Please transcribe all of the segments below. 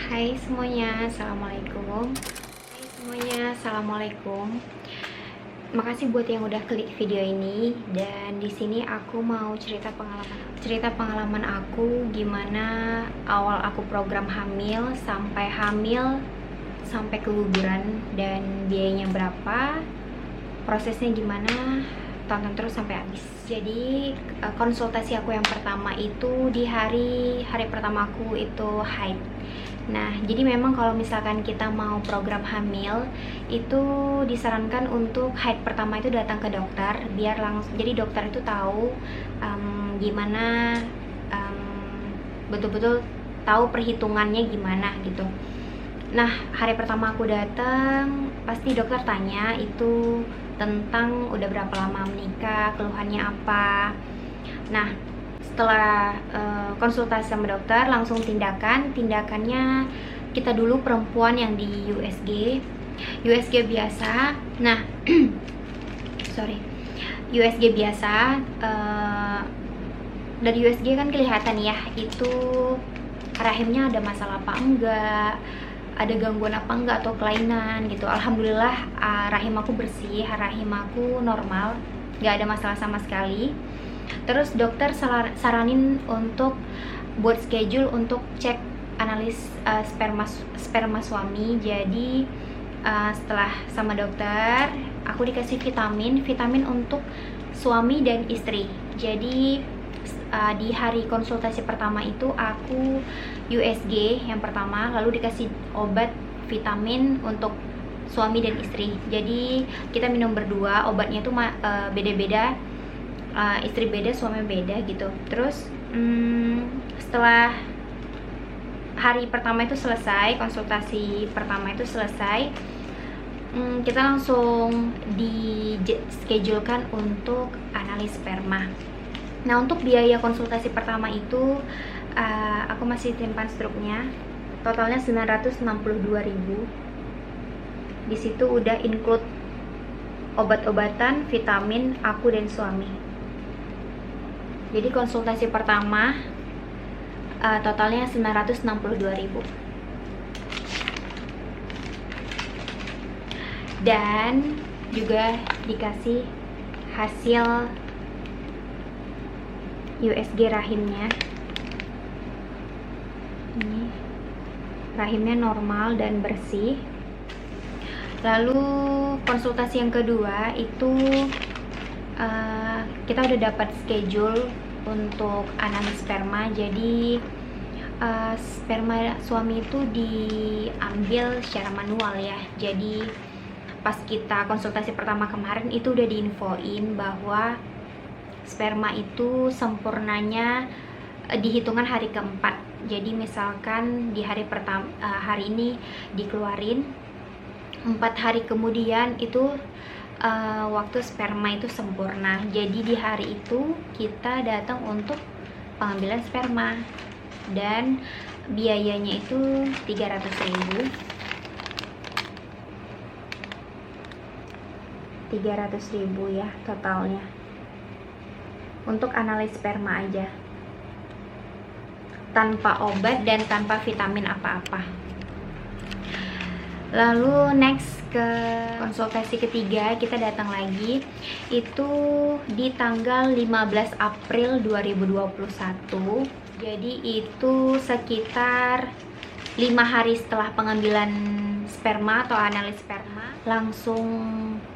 Hai semuanya, assalamualaikum. Hai semuanya, assalamualaikum. Makasih buat yang udah klik video ini. Dan di sini aku mau cerita pengalaman aku gimana awal aku program hamil sampai keguguran dan biayanya berapa, prosesnya gimana. Tonton terus sampai habis. Jadi konsultasi aku yang pertama itu di hari pertama aku itu haid. Nah, jadi memang kalau misalkan kita mau program hamil itu disarankan untuk haid pertama itu datang ke dokter biar langsung, jadi dokter itu tahu gimana, betul-betul tahu perhitungannya gimana gitu. Nah, hari pertama aku datang pasti dokter tanya itu tentang udah berapa lama menikah, keluhannya apa. Nah, setelah konsultasi sama dokter langsung tindakannya kita dulu perempuan yang di USG biasa. Nah sorry, USG biasa. Dari USG kan kelihatan ya itu rahimnya ada masalah apa enggak, ada gangguan apa enggak atau kelainan gitu. Alhamdulillah rahim aku bersih, rahim aku normal, nggak ada masalah sama sekali. Terus dokter saranin untuk buat schedule untuk cek analis sperma suami. Jadi setelah sama dokter aku dikasih vitamin untuk suami dan istri. Jadi di hari konsultasi pertama itu aku USG yang pertama, lalu dikasih obat vitamin untuk suami dan istri. Jadi kita minum berdua, obatnya itu beda-beda. Istri beda, suami beda gitu. Terus setelah hari pertama itu selesai, konsultasi pertama itu selesai, kita langsung di schedulekan untuk analis sperma. Nah, untuk biaya konsultasi pertama itu aku masih simpan struknya, totalnya 962.000. Di situ udah include obat-obatan, vitamin aku dan suami. Jadi konsultasi pertama totalnya 962.000. Dan juga dikasih hasil USG rahimnya. Ini rahimnya normal dan bersih. Lalu konsultasi yang kedua itu kita udah dapat schedule untuk analis sperma. Jadi sperma suami itu diambil secara manual ya. Jadi pas kita konsultasi pertama kemarin itu udah diinfoin bahwa sperma itu sempurnanya dihitungan hari keempat. Jadi misalkan di hari pertama, hari ini dikeluarin, 4 hari kemudian itu waktu sperma itu sempurna. Jadi di hari itu kita datang untuk pengambilan sperma dan biayanya itu 300.000 ya totalnya untuk analis sperma aja, tanpa obat dan tanpa vitamin apa-apa. Lalu next ke konsultasi ketiga, kita datang lagi itu di tanggal 15 April 2021. Jadi itu sekitar 5 hari setelah pengambilan sperma atau analis sperma, langsung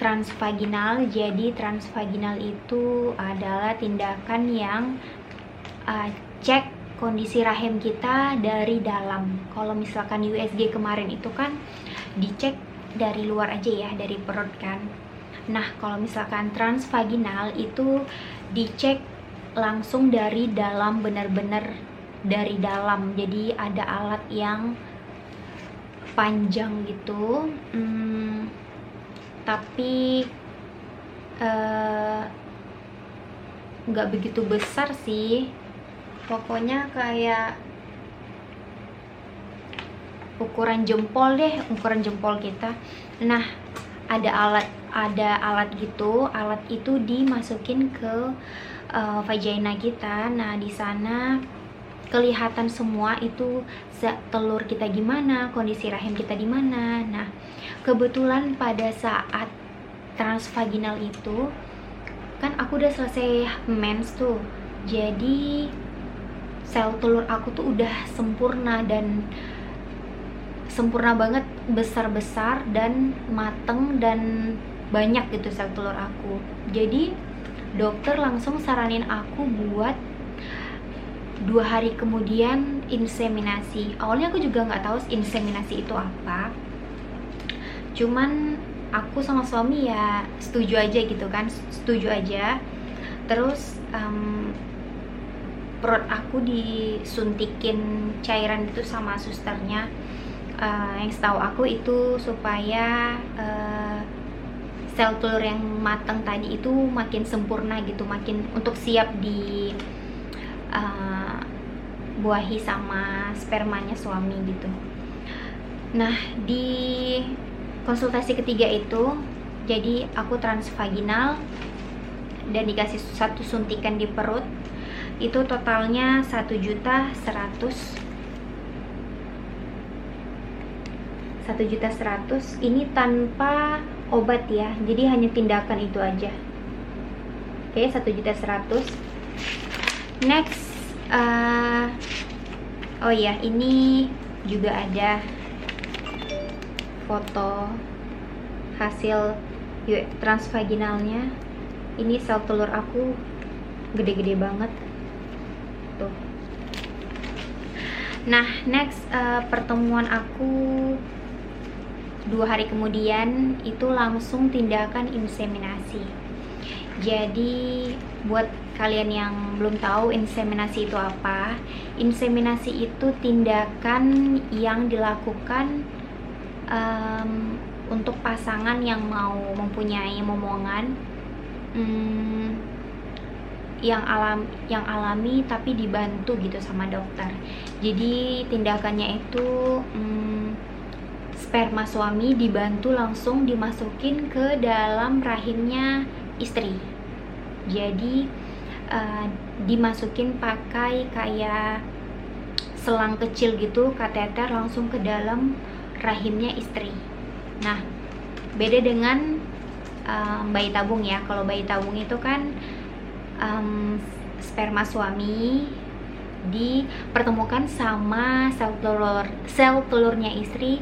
transvaginal. Jadi transvaginal itu adalah tindakan yang cek kondisi rahim kita dari dalam. Kalau misalkan USG kemarin itu kan dicek dari luar aja ya, dari perut kan. Nah, kalau misalkan transvaginal itu dicek langsung dari dalam, benar-benar dari dalam. Jadi ada alat yang panjang gitu, tapi nggak begitu besar sih, pokoknya kayak ukuran jempol deh, ukuran jempol kita. Nah, ada alat gitu. Alat itu dimasukin ke vagina kita. Nah, di sana kelihatan semua itu telur kita gimana, kondisi rahim kita di mana. Nah, kebetulan pada saat transvaginal itu kan aku udah selesai mens tuh, jadi sel telur aku tuh udah sempurna dan sempurna banget, besar-besar dan mateng dan banyak gitu sel telur aku. Jadi dokter langsung saranin aku buat 2 hari kemudian inseminasi. Awalnya aku juga nggak tahu inseminasi itu apa, cuman aku sama suami ya setuju aja gitu kan, setuju aja. Terus perut aku disuntikin cairan itu sama susternya. Yang setahu aku itu supaya sel telur yang matang tadi itu makin sempurna gitu, makin untuk siap di buahi sama spermanya suami gitu. Nah, di konsultasi ketiga itu jadi aku transvaginal dan dikasih 1 suntikan di perut. Itu totalnya 1.100.000. Ini tanpa obat ya, jadi hanya tindakan itu aja. Oke, 1.100.000. Next, oh ya, ini juga ada foto hasil transvaginalnya. Ini sel telur aku gede-gede banget tuh. Nah, next, pertemuan aku 2 hari kemudian itu langsung tindakan inseminasi. Jadi buat kalian yang belum tahu inseminasi itu apa, inseminasi itu tindakan yang dilakukan untuk pasangan yang mau mempunyai momongan yang alami tapi dibantu gitu sama dokter. Jadi tindakannya itu sperma suami dibantu langsung dimasukin ke dalam rahimnya istri. Jadi dimasukin pakai kayak selang kecil gitu, kateter langsung ke dalam rahimnya istri. Nah, beda dengan bayi tabung ya. Kalau bayi tabung itu kan sperma suami dipertemukan sama sel telurnya istri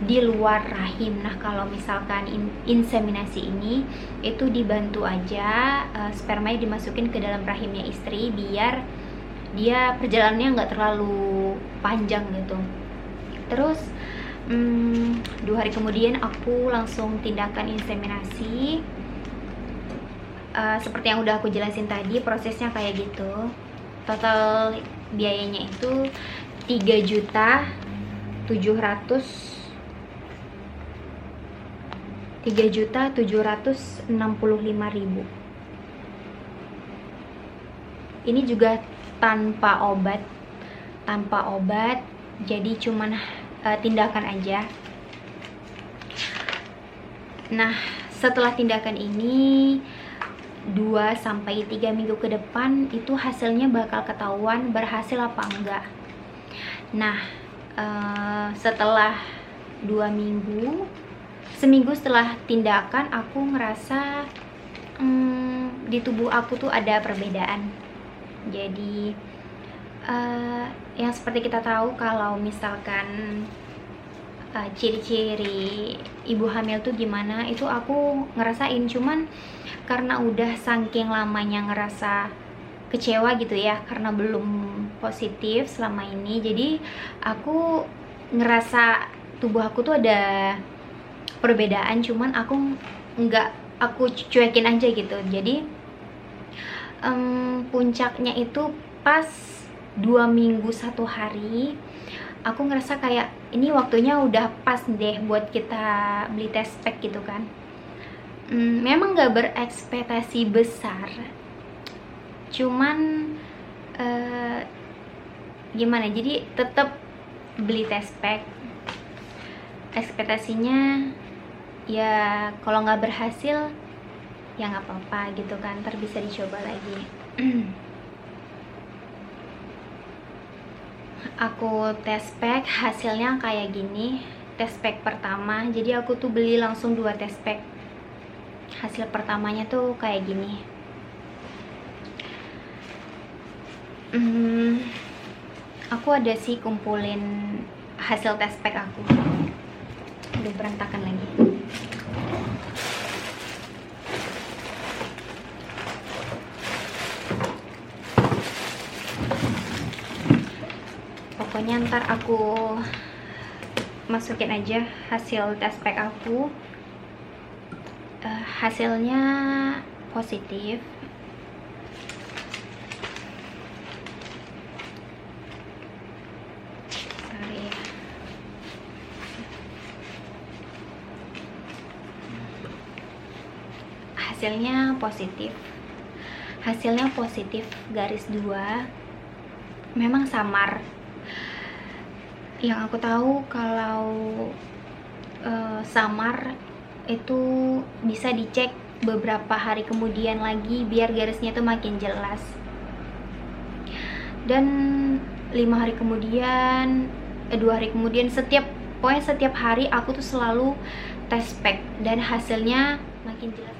di luar rahim. Nah, kalau misalkan inseminasi ini itu dibantu aja, spermanya dimasukin ke dalam rahimnya istri biar dia perjalanannya nggak terlalu panjang gitu. Terus 2 hari kemudian aku langsung tindakan inseminasi. Seperti yang udah aku jelasin tadi, prosesnya kayak gitu. Total biayanya itu 3.765.000. Ini juga tanpa obat, jadi cuman tindakan aja. Nah, setelah tindakan ini 2-3 minggu ke depan itu hasilnya bakal ketahuan berhasil apa enggak. Nah, setelah 2 minggu, seminggu setelah tindakan, aku ngerasa di tubuh aku tuh ada perbedaan. Jadi yang seperti kita tahu kalau misalkan ciri-ciri ibu hamil tuh gimana, itu aku ngerasain. Cuman karena udah saking lamanya ngerasa kecewa gitu ya, karena belum positif selama ini, jadi aku ngerasa tubuh aku tuh ada perbedaan. Cuman aku cuekin aja gitu. Jadi puncaknya itu pas 2 minggu 1 hari, aku ngerasa kayak ini waktunya udah pas deh buat kita beli test pack gitu kan. Memang gak berekspektasi besar, cuman gimana, jadi tetap beli test pack. Ekspektasinya ya kalau nggak berhasil ya nggak apa-apa gitu kan, ntar bisa dicoba lagi. Aku tes pack, hasilnya kayak gini. Tes pack pertama, jadi aku tuh beli langsung 2 tes pack. Hasil pertamanya tuh kayak gini. Aku ada sih kumpulin hasil tes pack aku. Udah berantakan lagi. Pokoknya ntar aku masukin aja hasil tes pack aku. Hasilnya positif. Sorry ya. Hasilnya positif garis 2. Memang samar. Yang aku tahu kalau samar itu bisa dicek beberapa hari kemudian lagi biar garisnya itu makin jelas. Dan 5 hari kemudian, 2 hari kemudian, pokoknya setiap hari aku tuh selalu tes pack dan hasilnya makin jelas.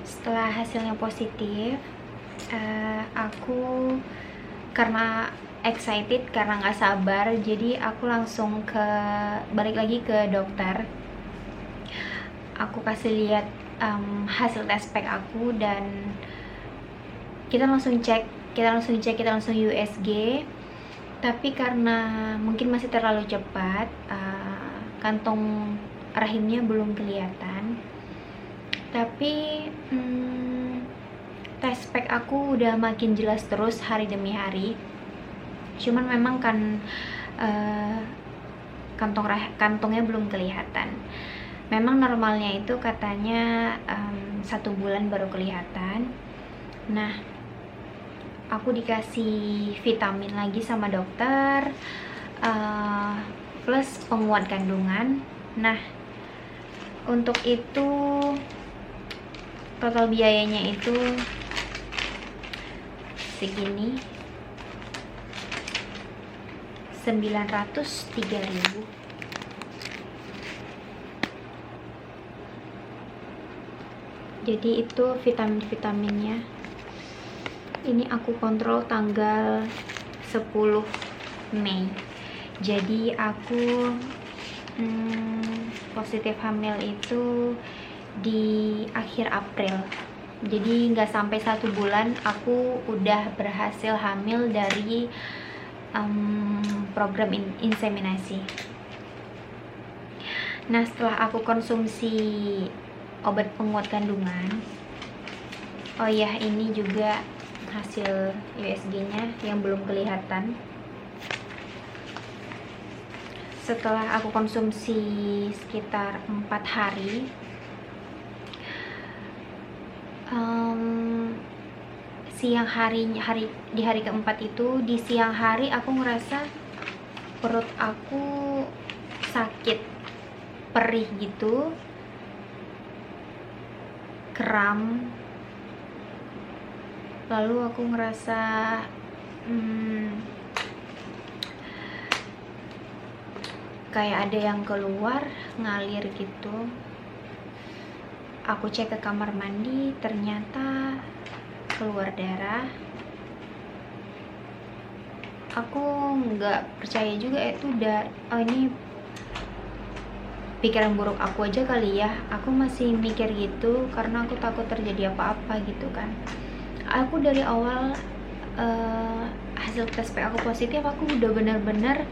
Setelah hasilnya positif, aku karena excited, karena nggak sabar, jadi aku langsung balik lagi ke dokter. Aku kasih lihat hasil tes pack aku dan kita langsung USG. Tapi karena mungkin masih terlalu cepat, kantong rahimnya belum kelihatan. Tapi tes pack aku udah makin jelas terus hari demi hari. Cuman memang kan kantongnya belum kelihatan. Memang normalnya itu katanya 1 bulan baru kelihatan. Nah, aku dikasih vitamin lagi sama dokter, plus penguat kandungan. Nah, untuk itu total biayanya itu segini, 903.000. Jadi itu vitaminnya. Ini aku kontrol tanggal 10 Mei. Jadi aku positif hamil itu di akhir April. Jadi nggak sampai 1 bulan aku udah berhasil hamil dari program inseminasi. Nah, setelah aku konsumsi obat penguat kandungan, oh ya, ini juga hasil USG-nya yang belum kelihatan. Setelah aku konsumsi sekitar 4 hari, di hari keempat itu, di siang hari aku ngerasa perut aku sakit, perih gitu, kram. Lalu aku ngerasa kayak ada yang keluar, ngalir gitu. Aku cek ke kamar mandi, ternyata keluar darah. Aku nggak percaya juga, itu ini pikiran buruk aku aja kali ya. Aku masih mikir gitu karena aku takut terjadi apa-apa gitu kan. Aku dari awal hasil tes pack aku positif, aku udah bener-bener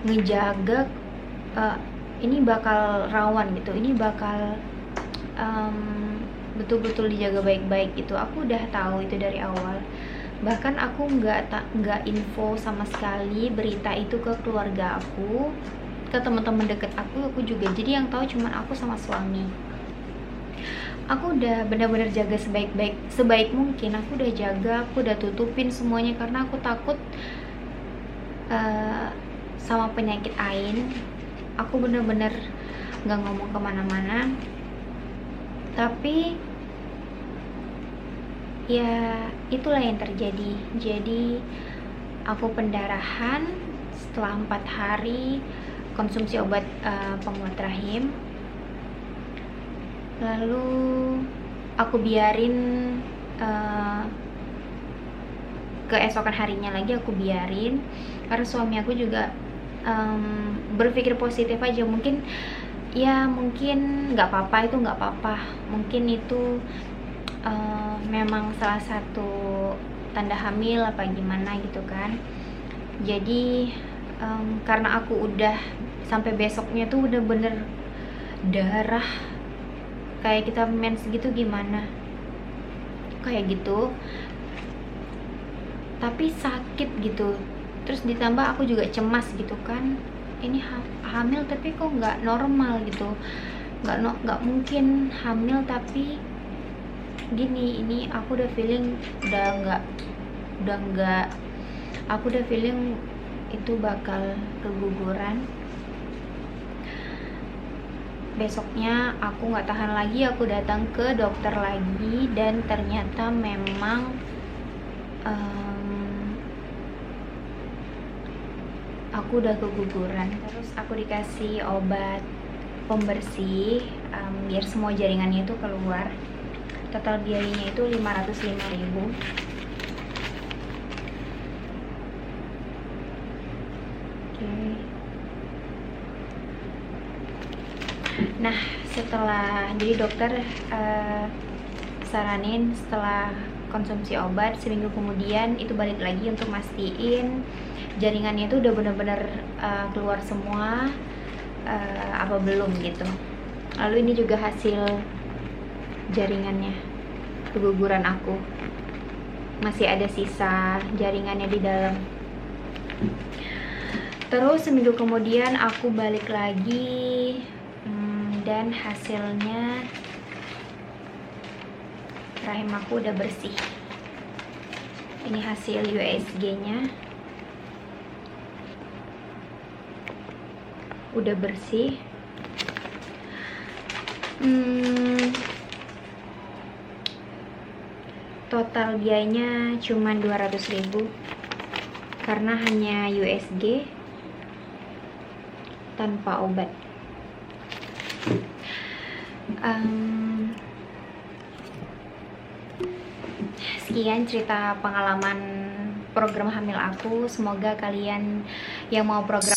ngejaga ini bakal rawan gitu, ini bakal betul-betul dijaga baik-baik gitu. Aku udah tahu itu dari awal. Bahkan aku nggak info sama sekali berita itu ke keluarga aku, ke teman-teman deket aku juga. Jadi yang tahu cuma aku sama suami. Aku udah benar-benar jaga sebaik mungkin. Aku udah jaga, aku udah tutupin semuanya karena aku takut sama penyakit AIN. Aku bener-bener nggak ngomong kemana-mana. Tapi ya itulah yang terjadi. Jadi aku pendarahan setelah 4 hari konsumsi obat penguat rahim. Lalu aku biarin keesokan harinya lagi aku biarin, karena suami aku juga berpikir positif aja. Mungkin nggak apa-apa, itu nggak apa-apa, mungkin itu memang salah satu tanda hamil apa gimana gitu kan. Jadi karena aku udah sampai besoknya tuh udah bener darah kayak kita mens gitu, gimana kayak gitu, tapi sakit gitu. Terus ditambah aku juga cemas gitu kan, ini hamil tapi kok nggak normal gitu, nggak mungkin hamil tapi gini. Ini aku udah feeling aku udah feeling itu bakal keguguran. Besoknya aku nggak tahan lagi, aku datang ke dokter lagi dan ternyata memang aku udah keguguran. Terus aku dikasih obat pembersih biar semua jaringannya itu keluar. Total biayanya itu 505.000. Nah, jadi dokter saranin setelah konsumsi obat seminggu kemudian itu balik lagi untuk mastiin jaringannya itu udah bener-bener keluar semua apa belum gitu. Lalu ini juga hasil jaringannya, keguguran aku, masih ada sisa jaringannya di dalam. Terus seminggu kemudian aku balik lagi dan hasilnya rahim aku udah bersih. Ini hasil USG-nya udah bersih. Total biayanya cuma 200.000 karena hanya USG tanpa obat. Sekian cerita pengalaman program hamil aku. Semoga kalian yang mau program